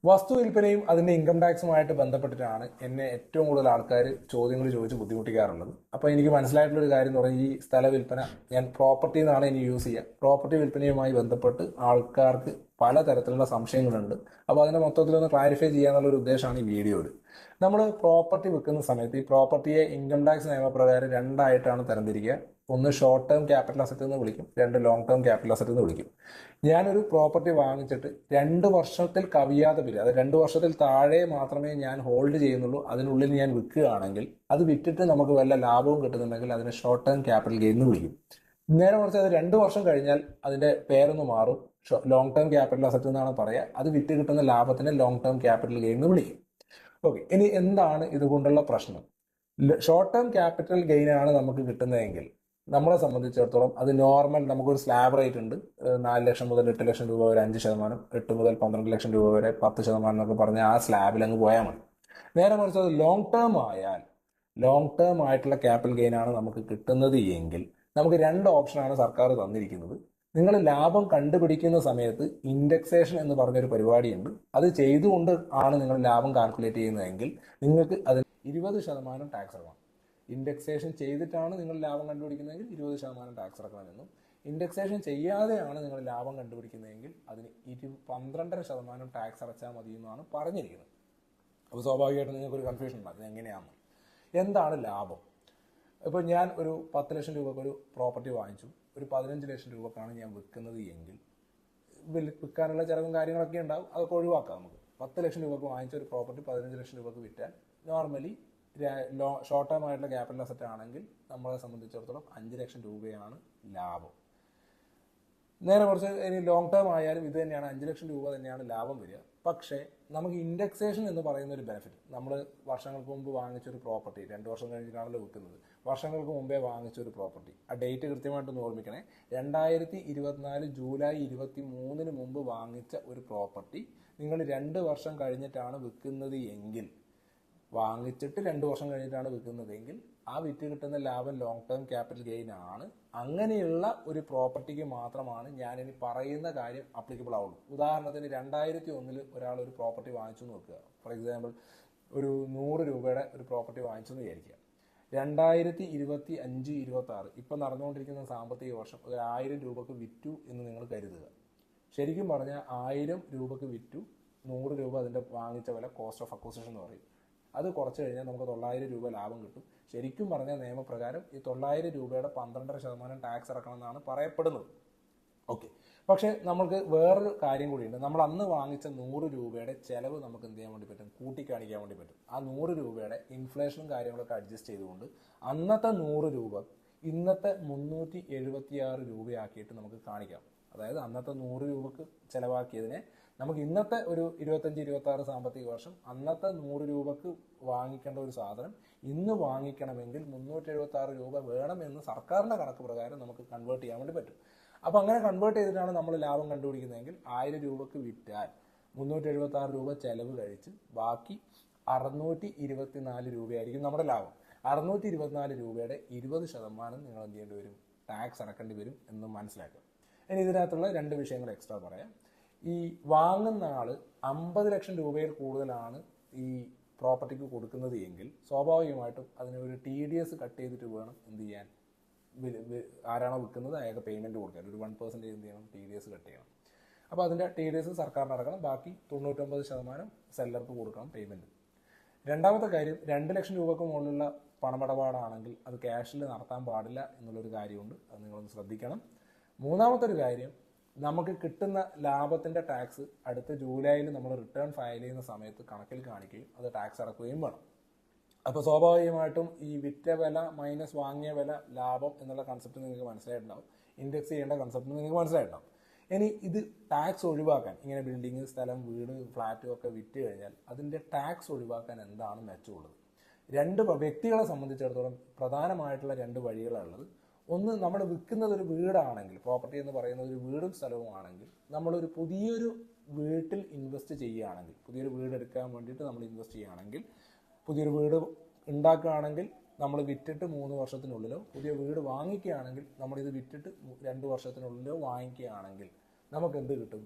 വസ്തു വിൽപ്പനയും അതിന്റെ ഇൻകം ടാക്സുമായിട്ട് ബന്ധപ്പെട്ടിട്ടാണ് എന്നെ ഏറ്റവും കൂടുതൽ ആൾക്കാർ ചോദ്യങ്ങൾ ചോദിച്ച് ബുദ്ധിമുട്ടിക്കാറുള്ളത്. അപ്പോൾ എനിക്ക് മനസ്സിലായിട്ടുള്ള ഒരു കാര്യം എന്ന് പറഞ്ഞാൽ ഈ സ്ഥല വിൽപ്പന ഞാൻ പ്രോപ്പർട്ടി എന്നാണ് ഇനി യൂസ് ചെയ്യുക. പ്രോപ്പർട്ടി വിൽപ്പനയുമായി ബന്ധപ്പെട്ട് ആൾക്കാർക്ക് പലതരത്തിലുള്ള സംശയങ്ങളുണ്ട്. അപ്പോൾ അതിനെ മൊത്തത്തിലൊന്ന് ക്ലാരിഫൈ ചെയ്യാന്നുള്ള ഒരു ഉദ്ദേശമാണ് ഈ വീഡിയോയിൽ. നമ്മൾ പ്രോപ്പർട്ടി വിൽക്കുന്ന സമയത്ത് ഈ പ്രോപ്പർട്ടിയെ ഇൻകം ടാക്സ് നിയമപ്രകാരം രണ്ടായിട്ടാണ് തരംതിരിക്കുക. ഒന്ന് ഷോർട്ട് ടേം ക്യാപിറ്റൽ അസറ്റ് എന്ന് വിളിക്കും, രണ്ട് ലോങ് ടേം ക്യാപിറ്റൽ അസറ്റ് എന്ന് വിളിക്കും. ഞാനൊരു പ്രോപ്പർട്ടി വാങ്ങിച്ചിട്ട് 2 വർഷത്തിൽ കവിയാതെ പിരിവ്, അത് 2 വർഷത്തിൽ താഴെ മാത്രമേ ഞാൻ ഹോൾഡ് ചെയ്യുന്നുള്ളൂ, അതിനുള്ളിൽ ഞാൻ വിൽക്കുകയാണെങ്കിൽ അത് വിറ്റിട്ട് നമുക്ക് വല്ല ലാഭവും കിട്ടുന്നുണ്ടെങ്കിൽ അതിനെ ഷോർട്ട് ടേം ക്യാപിറ്റൽ ഗെയിൻ എന്ന് വിളിക്കും. നേരെ മറിച്ച് അത് 2 വർഷം കഴിഞ്ഞാൽ അതിന്റെ പേരൊന്ന് മാറും, ലോങ് ടേം ക്യാപിറ്റൽ അസറ്റ് എന്നാണ് പറയുക. അത് വിറ്റ് കിട്ടുന്ന ലാഭത്തിനെ ലോങ് ടേം ക്യാപിറ്റൽ ഗെയിൻ എന്ന് വിളിക്കും. ഓക്കെ, ഇനി എന്താണ് ഇതുകൊണ്ടുള്ള പ്രശ്നം? ഷോർട്ട് ടേം ക്യാപിറ്റൽ ഗെയിൻ ആണ് നമുക്ക് കിട്ടുന്നതെങ്കിൽ നമ്മളെ സംബന്ധിച്ചിടത്തോളം അത് നോർമൽ, നമുക്കൊരു സ്ലാബ് റേറ്റ് ഉണ്ട്. 4 ലക്ഷം മുതൽ 8 ലക്ഷം രൂപ വരെ 5%, 8 മുതൽ 12 ലക്ഷം രൂപ വരെ 10% എന്നൊക്കെ പറഞ്ഞ് ആ സ്ലാബിൽ അങ്ങ് പോയാൽ മതി. നേരെ മറിച്ച് അത് ലോങ് ടേം ആയാൽ, ലോങ് ടേം ആയിട്ടുള്ള ക്യാപിറ്റൽ ഗെയിൻ ആണ് നമുക്ക് കിട്ടുന്നത് എങ്കിൽ നമുക്ക് 2 ഓപ്ഷനാണ് സർക്കാർ തന്നിരിക്കുന്നത്. നിങ്ങൾ ലാഭം കണ്ടുപിടിക്കുന്ന സമയത്ത് ഇൻഡെക്സേഷൻ എന്ന് പറഞ്ഞൊരു പരിപാടിയുണ്ട്. അത് ചെയ്തുകൊണ്ട് ആണ് നിങ്ങൾ ലാഭം കാൽക്കുലേറ്റ് ചെയ്യുന്നതെങ്കിൽ നിങ്ങൾക്ക് അതിന് 20% ടാക്സ് അടക്കണം. ഇൻഡെക്സേഷൻ ചെയ്തിട്ടാണ് നിങ്ങൾ ലാഭം കണ്ടുപിടിക്കുന്നതെങ്കിൽ 20% ടാക്സ് അടക്കണമെന്നും, ഇൻഡെക്സേഷൻ ചെയ്യാതെയാണ് നിങ്ങൾ ലാഭം കണ്ടുപിടിക്കുന്നതെങ്കിൽ അതിന് 12.5% ടാക്സ് അടച്ചാൽ മതി എന്നാണ് പറഞ്ഞിരിക്കുന്നത്. അപ്പോൾ സ്വാഭാവികമായിട്ടും നിങ്ങൾക്കൊരു കൺഫ്യൂഷൻ ഉണ്ടാകും എങ്ങനെയാണ്, എന്താണ് ലാഭം. ഇപ്പോൾ ഞാൻ ഒരു 10 ലക്ഷം രൂപക്ക് ഒരു പ്രോപ്പർട്ടി വാങ്ങിച്ചു, ഒരു 15 ലക്ഷം രൂപക്കാണ് ഞാൻ വിൽക്കുന്നത് എങ്കിൽ വിൽക്കാനുള്ള ചിലവും കാര്യങ്ങളൊക്കെ ഉണ്ടാവും, അതൊക്കെ ഒഴിവാക്കാം. നമുക്ക് 10 ലക്ഷം രൂപക്ക് വാങ്ങിച്ച ഒരു പ്രോപ്പർട്ടി 15 ലക്ഷം രൂപക്ക് വിറ്റാൽ നോർമലി ഷോർട്ട് ടേം ആയിട്ടുള്ള ക്യാപിറ്റൽ അസറ്റ് ആണെങ്കിൽ നമ്മളെ സംബന്ധിച്ചിടത്തോളം 5 ലക്ഷം രൂപയാണ് ലാഭം. നേരെ കുറച്ച് ഇനി ലോങ് ടേം ആയാലും ഇത് തന്നെയാണ്, 5 ലക്ഷം രൂപ തന്നെയാണ് ലാഭം വരിക. പക്ഷേ നമുക്ക് ഇൻഡെക്സേഷൻ എന്ന് പറയുന്ന ഒരു ബെനിഫിറ്റ്, നമ്മൾ വർഷങ്ങൾക്ക് മുമ്പ് വാങ്ങിച്ചൊരു പ്രോപ്പർട്ടി 2 വർഷം കഴിഞ്ഞിട്ടാണല്ലോ വിൽക്കുന്നത്, വർഷങ്ങൾക്ക് മുമ്പേ വാങ്ങിച്ചൊരു പ്രോപ്പർട്ടി, ആ ഡേറ്റ് കൃത്യമായിട്ടൊന്ന് ഓർമ്മിക്കണേ, 2024 ജൂലൈ 23 മുമ്പ് വാങ്ങിച്ച ഒരു പ്രോപ്പർട്ടി നിങ്ങൾ 2 വർഷം കഴിഞ്ഞിട്ടാണ് വിൽക്കുന്നത് എങ്കിൽ, വാങ്ങിച്ചിട്ട് 2 വർഷം കഴിഞ്ഞിട്ടാണ് വിൽക്കുന്നതെങ്കിൽ ആ വിറ്റ് കിട്ടുന്ന ലാഭം ലോങ് ടേം ക്യാപിറ്റൽ ഗെയിൻ ആണ്. അങ്ങനെയുള്ള ഒരു പ്രോപ്പർട്ടിക്ക് മാത്രമാണ് ഞാനിനി പറയുന്ന കാര്യം അപ്ലിക്കബിൾ ആവുള്ളൂ. ഉദാഹരണത്തിന് 2001 ഒരാൾ ഒരു പ്രോപ്പർട്ടി വാങ്ങിച്ചു നോക്കുക. ഫോർ എക്സാമ്പിൾ ഒരു 100 രൂപയുടെ ഒരു പ്രോപ്പർട്ടി വാങ്ങിച്ചെന്ന് വിചാരിക്കുക. 2025-26 ഇപ്പം നടന്നുകൊണ്ടിരിക്കുന്ന സാമ്പത്തിക വർഷം ഒരു 1000 രൂപക്ക് വിറ്റു എന്ന് നിങ്ങൾ കരുതുക. ശരിക്കും പറഞ്ഞാൽ 1000 രൂപക്ക് വിറ്റു, 100 രൂപ അതിൻ്റെ വാങ്ങിച്ച വില കോസ്റ്റ് ഓഫ് അക്വസിഷൻ എന്ന് പറയും. അത് കുറച്ച് കഴിഞ്ഞാൽ നമുക്ക് 900 രൂപ ലാഭം കിട്ടും. ശരിക്കും പറഞ്ഞ നിയമപ്രകാരം ഈ 900 രൂപയുടെ 12.5% ടാക്സ് അടക്കണം എന്നാണ് പറയപ്പെടുന്നത്. ഓക്കെ, പക്ഷേ നമുക്ക് വേറൊരു കാര്യം കൂടിയുണ്ട്. നമ്മൾ അന്ന് വാങ്ങിച്ച 100 രൂപയുടെ ചിലവ് നമുക്ക് എന്ത് ചെയ്യാൻ വേണ്ടി പറ്റും, കൂട്ടിക്കാണിക്കാൻ വേണ്ടി പറ്റും. ആ 100 രൂപയുടെ ഇൻഫ്ലേഷനും കാര്യങ്ങളൊക്കെ അഡ്ജസ്റ്റ് ചെയ്തുകൊണ്ട് അന്നത്തെ 100 രൂപ ഇന്നത്തെ 376 രൂപയാക്കിയിട്ട് നമുക്ക് കാണിക്കാം. അതായത് അന്നത്തെ 100 രൂപക്ക് ചിലവാക്കിയതിനെ നമുക്ക് ഇന്നത്തെ ഒരു 25-26 സാമ്പത്തിക വർഷം അന്നത്തെ 100 രൂപക്ക് വാങ്ങിക്കേണ്ട ഒരു സാധനം ഇന്ന് വാങ്ങിക്കണമെങ്കിൽ 376 രൂപ വേണമെന്ന് സർക്കാരിൻ്റെ കണക്ക് പ്രകാരം നമുക്ക് കൺവേർട്ട് ചെയ്യാൻ വേണ്ടി പറ്റും. അപ്പോൾ അങ്ങനെ കൺവേർട്ട് ചെയ്തിട്ടാണ് നമ്മൾ ലാഭം കണ്ടുപിടിക്കുന്നതെങ്കിൽ 1000 രൂപക്ക് വിറ്റാൽ 376 രൂപ ചിലവ് കഴിച്ച് ബാക്കി 624 രൂപയായിരിക്കും നമ്മുടെ ലാഭം. 624 രൂപയുടെ 20% നിങ്ങൾ എന്ത് ചെയ്യേണ്ടി വരും, ടാക്സ് അടക്കേണ്ടി വരും എന്ന് മനസ്സിലാക്കുക. ഇനി ഇതിനകത്തുള്ള 2 വിഷയങ്ങൾ എക്സ്ട്രാ പറയാം. ഈ വാങ്ങുന്ന ആൾ 50 ലക്ഷം രൂപയിൽ കൂടുതലാണ് ഈ പ്രോപ്പർട്ടിക്ക് കൊടുക്കുന്നത് എങ്കിൽ സ്വാഭാവികമായിട്ടും അതിന് ഒരു TDS കട്ട് ചെയ്തിട്ട് വേണം എന്ത് ചെയ്യാൻ, ആരാണോ വിൽക്കുന്നത് അയാൾക്ക് പേയ്മെൻറ്റ് കൊടുക്കാൻ ഒരു 1% എന്ത് ചെയ്യണം, TDS കട്ട് ചെയ്യണം. അപ്പോൾ അതിൻ്റെ TDS സർക്കാരിന് അടക്കണം, ബാക്കി 99% സെല്ലർക്ക് കൊടുക്കണം പേയ്മെൻറ്റ്. രണ്ടാമത്തെ കാര്യം, 2 ലക്ഷം രൂപക്ക് മുകളിലുള്ള പണമിടപാടാണെങ്കിൽ അത് ക്യാഷിൽ നടത്താൻ പാടില്ല എന്നുള്ളൊരു കാര്യമുണ്ട്, അത് നിങ്ങളൊന്ന് ശ്രദ്ധിക്കണം. മൂന്നാമത്തെ ഒരു കാര്യം, നമുക്ക് കിട്ടുന്ന ലാഭത്തിൻ്റെ ടാക്സ് അടുത്ത ജൂലൈയിൽ നമ്മൾ റിട്ടേൺ ഫയൽ ചെയ്യുന്ന സമയത്ത് കണക്കിൽ കാണിക്കുകയും അത് ടാക്സ് അടക്കുകയും വേണം. അപ്പോൾ സ്വാഭാവികമായിട്ടും ഈ വിറ്റ വില മൈനസ് വാങ്ങിയ വില ലാഭം എന്നുള്ള കൺസെപ്റ്റ് നിങ്ങൾക്ക് മനസ്സിലായിട്ടുണ്ടാവും, ഇൻഡെക്സ് ചെയ്യേണ്ട കൺസെപ്റ്റ് നിങ്ങൾക്ക് മനസ്സിലായിട്ടുണ്ടാവും. ഇനി ഇത് ടാക്സ് ഒഴിവാക്കാൻ, ഇങ്ങനെ ബിൽഡിങ്, സ്ഥലം, വീട്, ഫ്ലാറ്റും ഒക്കെ വിറ്റ് കഴിഞ്ഞാൽ അതിൻ്റെ ടാക്സ് ഒഴിവാക്കാൻ എന്താണ് മെച്ചമുള്ളത്? 2 വ്യക്തികളെ സംബന്ധിച്ചിടത്തോളം പ്രധാനമായിട്ടുള്ള 2 വഴികളാണുള്ളത്. ഒന്ന്, നമ്മൾ വിൽക്കുന്നത് ഒരു വീടാണെങ്കിൽ, പ്രോപ്പർട്ടി എന്ന് പറയുന്നത് ഒരു വീടും സ്ഥലവും ആണെങ്കിൽ, നമ്മളൊരു പുതിയൊരു വീട്ടിൽ ഇൻവെസ്റ്റ് ചെയ്യുകയാണെങ്കിൽ, പുതിയൊരു വീട് എടുക്കാൻ വേണ്ടിയിട്ട് നമ്മൾ ഇൻവെസ്റ്റ് ചെയ്യുകയാണെങ്കിൽ, പുതിയൊരു വീട് ഉണ്ടാക്കുകയാണെങ്കിൽ നമ്മൾ വിറ്റിട്ട് 3 വർഷത്തിനുള്ളിലോ, പുതിയ വീട് വാങ്ങിക്കുകയാണെങ്കിൽ നമ്മളിത് വിറ്റിട്ട് 2 വർഷത്തിനുള്ളിലോ വാങ്ങിക്കുകയാണെങ്കിൽ നമുക്ക് എന്ത് കിട്ടും,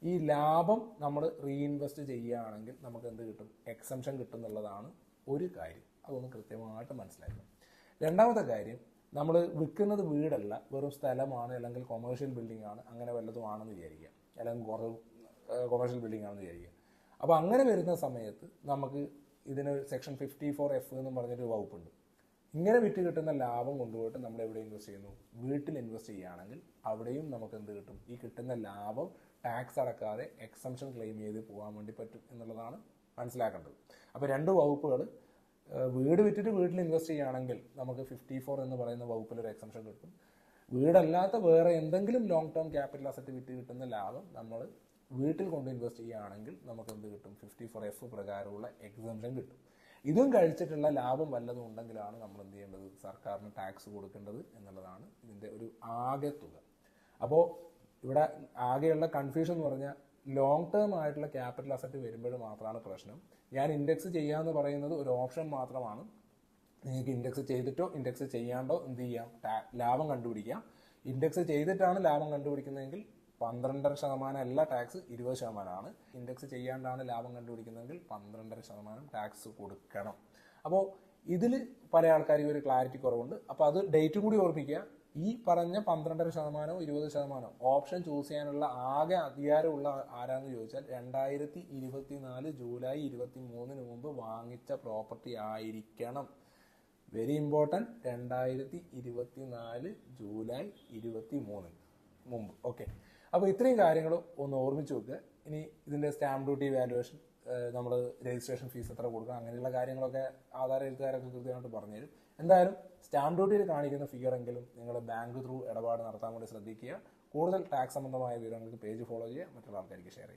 ഈ ലാഭം നമ്മൾ റീഇൻവെസ്റ്റ് ചെയ്യുകയാണെങ്കിൽ നമുക്ക് എന്ത് കിട്ടും? എക്സംഷൻ കിട്ടും എന്നുള്ളതാണ് ഒരു കാര്യം. അതൊന്ന് കൃത്യമായിട്ട് മനസ്സിലാക്കണം. രണ്ടാമത്തെ കാര്യം, നമ്മൾ വിൽക്കുന്നത് വീടല്ല, വെറും സ്ഥലമാണ്, അല്ലെങ്കിൽ കൊമേഴ്ഷ്യൽ ബിൽഡിംഗ് ആണ്, അങ്ങനെ വല്ലതും ആണെന്ന് വിചാരിക്കുക, അല്ലെങ്കിൽ കൊമേഴ്ഷ്യൽ ബിൽഡിംഗ് ആണെന്ന് വിചാരിക്കുക. അപ്പോൾ അങ്ങനെ വരുന്ന സമയത്ത് നമുക്ക് ഇതിന് സെക്ഷൻ 54F എന്ന് പറഞ്ഞൊരു വകുപ്പുണ്ട്. ഇങ്ങനെ വിറ്റ് കിട്ടുന്ന ലാഭം കൊണ്ടുപോയിട്ട് നമ്മൾ എവിടെ ഇൻവെസ്റ്റ് ചെയ്യുന്നു? വീട്ടിൽ ഇൻവെസ്റ്റ് ചെയ്യുകയാണെങ്കിൽ അവിടെയും നമുക്ക് എന്ത് കിട്ടും? ഈ കിട്ടുന്ന ലാഭം ടാക്സ് അടക്കാതെ എക്സംഷൻ ക്ലെയിം ചെയ്ത് പോകാൻ വേണ്ടി പറ്റും എന്നുള്ളതാണ് മനസ്സിലാക്കേണ്ടത്. അപ്പോൾ രണ്ട് വകുപ്പുകൾ, വീട് വിറ്റിട്ട് വീട്ടിൽ ഇൻവെസ്റ്റ് ചെയ്യുകയാണെങ്കിൽ നമുക്ക് 54 എന്ന് പറയുന്ന വകുപ്പിൽ ഒരു എക്സംഷൻ കിട്ടും. വീടല്ലാത്ത വേറെ എന്തെങ്കിലും ലോങ് ടേം ക്യാപിറ്റൽ അസറ്റ് വിറ്റ് കിട്ടുന്ന ലാഭം നമ്മൾ വീട്ടിൽ കൊണ്ട് ഇൻവെസ്റ്റ് ചെയ്യുകയാണെങ്കിൽ നമുക്ക് എന്ത് കിട്ടും? 54F പ്രകാരമുള്ള എക്സംഷൻ കിട്ടും. ഇതും കഴിച്ചിട്ടുള്ള ലാഭം വല്ലതും ഉണ്ടെങ്കിലാണ് നമ്മൾ എന്ത് ചെയ്യേണ്ടത്? സർക്കാരിന് ടാക്സ് കൊടുക്കേണ്ടത് എന്നുള്ളതാണ് ഇതിൻ്റെ ഒരു ആകെ തുക. അപ്പോൾ ഇവിടെ ആകെയുള്ള കൺഫ്യൂഷൻ എന്ന് പറഞ്ഞാൽ ലോങ് ടേം ആയിട്ടുള്ള ക്യാപിറ്റൽ അസറ്റ് വരുമ്പോൾ മാത്രമാണ് പ്രശ്നം. ഞാൻ ഇൻഡെക്സ് ചെയ്യാമെന്ന് പറയുന്നത് ഒരു ഓപ്ഷൻ മാത്രമാണ്. നിങ്ങൾക്ക് ഇൻഡെക്സ് ചെയ്തിട്ടോ ഇൻഡെക്സ് ചെയ്യാണ്ടോ എന്ത് ചെയ്യാം? ലാഭം കണ്ടുപിടിക്കാം. ഇൻഡെക്സ് ചെയ്തിട്ടാണ് ലാഭം കണ്ടുപിടിക്കുന്നതെങ്കിൽ 12.5% അല്ല ടാക്സ്, 20%. ഇൻഡെക്സ് ചെയ്യാണ്ടാണ് ലാഭം കണ്ടുപിടിക്കുന്നതെങ്കിൽ 12.5% ടാക്സ് കൊടുക്കണം. അപ്പോൾ ഇതിൽ പല ആൾക്കാർക്കും ഒരു ക്ലാരിറ്റി കുറവുണ്ട്. അപ്പോൾ അത് ഡേറ്റും കൂടി ഓർമ്മിക്കുക. ഈ പറഞ്ഞ 12.5% 20% ഓപ്ഷൻ ചൂസ് ചെയ്യാനുള്ള ആകെ അധികാരമുള്ള ആരാന്ന് ചോദിച്ചാൽ 2024 ജൂലൈ 23 മുമ്പ് വാങ്ങിച്ച പ്രോപ്പർട്ടി ആയിരിക്കണം. വെരി ഇമ്പോർട്ടൻറ്റ്, 2024 ജൂലൈ 23 മുമ്പ്. ഓക്കെ, അപ്പോൾ ഇത്രയും കാര്യങ്ങൾ ഒന്ന് ഓർമ്മിച്ച് വെക്കുക. ഇനി ഇതിൻ്റെ സ്റ്റാമ്പ് ഡ്യൂട്ടി വാല്യുവേഷൻ, നമ്മൾ രജിസ്ട്രേഷൻ ഫീസ് എത്ര കൊടുക്കണം, അങ്ങനെയുള്ള കാര്യങ്ങളൊക്കെ ആധാർ എഴുത്തുകാരൊക്കെ കൃത്യമായിട്ട് പറഞ്ഞുതരും. എന്തായാലും സ്റ്റാമ്പ് ഡ്യൂട്ടിയിൽ കാണിക്കുന്ന ഫിഗർ എങ്കിലും നിങ്ങൾ ബാങ്ക് ത്രൂ ഇടപാട് നടത്താൻ വേണ്ടി ശ്രദ്ധിക്കുക. കൂടുതൽ ടാക്സ് സംബന്ധമായ വിവരങ്ങൾക്ക് പേജ് ഫോളോ ചെയ്യുക, മറ്റുള്ള ആൾക്കാർക്ക് ഷെയർ ചെയ്യുക.